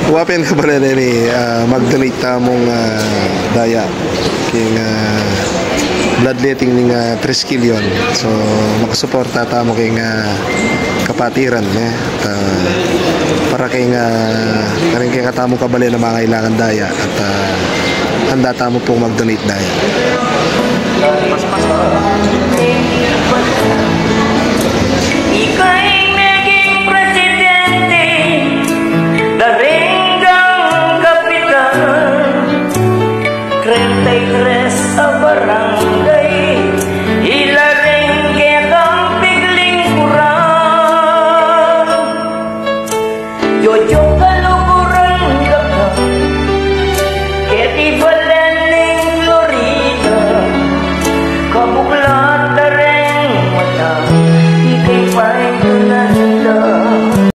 Wapin ka pala ni mag-donate ta mong daya king bloodletting ning 3 kilyon. So makasuporta ta mo king kapatiran para king karing king katamo kabali na mga kailangan daya at handa ta mo pong mag-donate daya. Ika'y naging presidente, daringgang kapitan, 33 sa barangay, ilaring ketang pigling kurang. Yo-yo